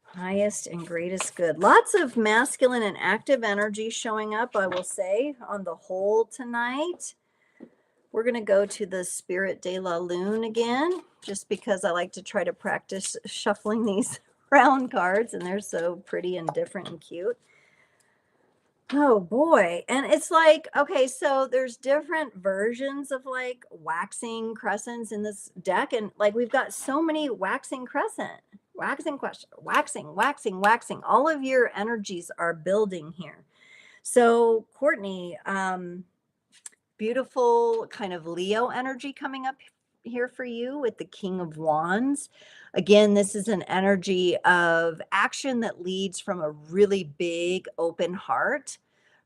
Highest and greatest good. Lots of masculine and active energy showing up, I will say, on the whole tonight. We're going to go to the Spirit de la Lune again, just because I like to try to practice shuffling these round cards, and they're so pretty and different and cute. Oh boy. And it's like, okay, so there's different versions of like waxing crescents in this deck. And like we've got so many waxing crescent, waxing question, waxing. All of your energies are building here. So Courtney, beautiful kind of Leo energy coming up here for you with the King of Wands. Again, this is an energy of action that leads from a really big open heart,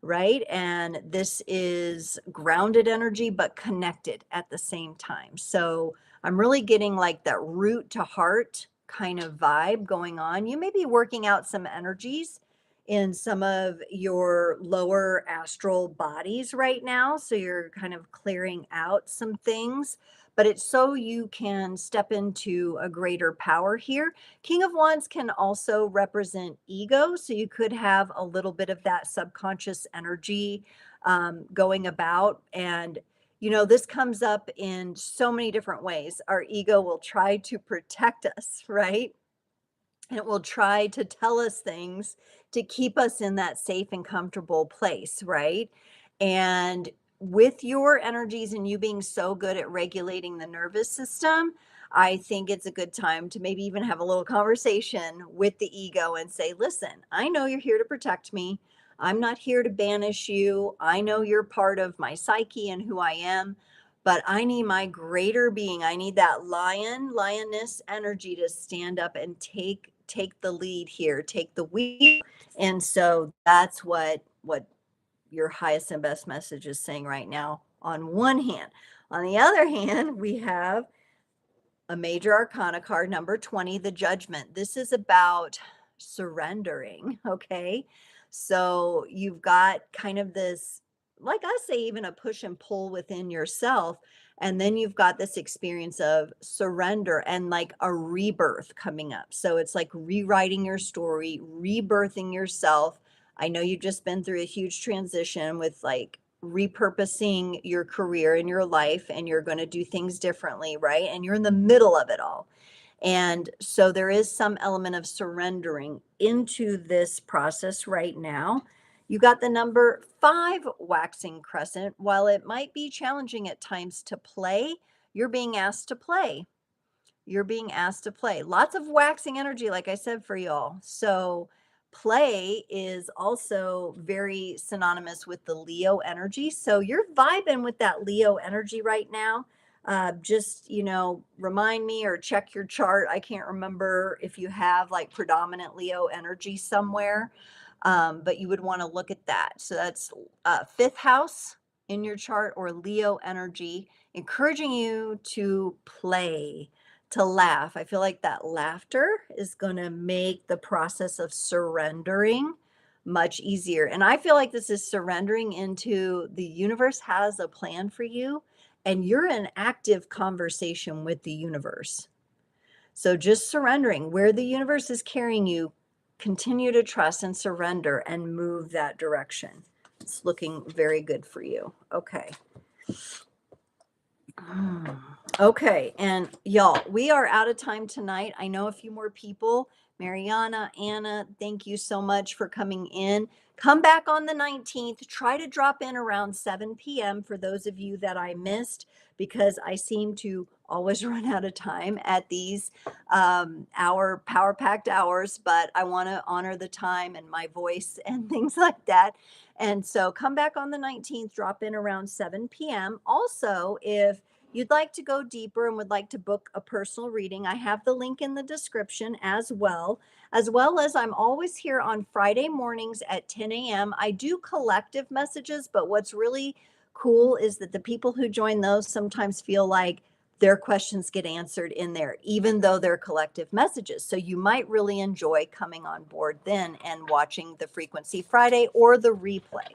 right? And this is grounded energy, but connected at the same time. So I'm really getting like that root to heart kind of vibe going on. You may be working out some energies in some of your lower astral bodies right now. So you're kind of clearing out some things, but it's so you can step into a greater power here. King of Wands can also represent ego. So you could have a little bit of that subconscious energy going about. And, this comes up in so many different ways. Our ego will try to protect us, right? And it will try to tell us things to keep us in that safe and comfortable place, right? And with your energies and you being so good at regulating the nervous system, I think it's a good time to maybe even have a little conversation with the ego and say, listen, I know you're here to protect me. I'm not here to banish you. I know you're part of my psyche and who I am, but I need my greater being. I need that lioness energy to stand up and take the lead here, take the wheel. And so that's what your highest and best message is saying right now on one hand. On the other hand, we have a major arcana card, number 20, the Judgment. This is about surrendering, okay? So you've got kind of this, like I say, even a push and pull within yourself. And then you've got this experience of surrender and like a rebirth coming up. So it's like rewriting your story, rebirthing yourself. I know you've just been through a huge transition with like repurposing your career and your life, and you're going to do things differently, right? And you're in the middle of it all. And so there is some element of surrendering into this process right now. You got the number 5 waxing crescent. While it might be challenging at times to play, you're being asked to play. You're being asked to play. Lots of waxing energy, like I said, for y'all. So play is also very synonymous with the Leo energy. So you're vibing with that Leo energy right now. Just, remind me or check your chart. I can't remember if you have like predominant Leo energy somewhere, but you would want to look at that. So that's 5th house in your chart, or Leo energy, encouraging you to play, to laugh. I feel like that laughter is going to make the process of surrendering much easier. And I feel like this is surrendering into the universe has a plan for you, and you're in active conversation with the universe. So just surrendering where the universe is carrying you, continue to trust and surrender and move that direction. It's looking very good for you. Okay. Okay, and y'all, we are out of time tonight. I know a few more people. Mariana, Anna, thank you so much for coming in. Come back on the 19th. Try to drop in around 7 p.m. for those of you that I missed, because I seem to always run out of time at these hour power packed hours, but I want to honor the time and my voice and things like that. And so come back on the 19th, drop in around 7 p.m. Also, if you'd like to go deeper and would like to book a personal reading, I have the link in the description as well as I'm always here on Friday mornings at 10 a.m. I do collective messages, but what's really cool is that the people who join those sometimes feel like their questions get answered in there, even though they're collective messages. So you might really enjoy coming on board then and watching the Frequency Friday or the replay.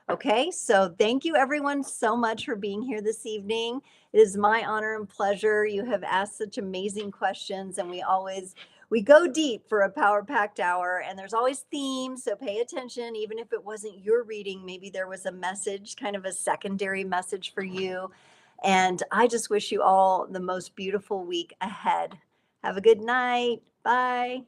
Okay, so thank you everyone so much for being here this evening. It is my honor and pleasure. You have asked such amazing questions, and we go deep for a power packed hour, and there's always themes, so pay attention. Even if it wasn't your reading, maybe there was a message, kind of a secondary message for you. And I just wish you all the most beautiful week ahead. Have a good night. Bye.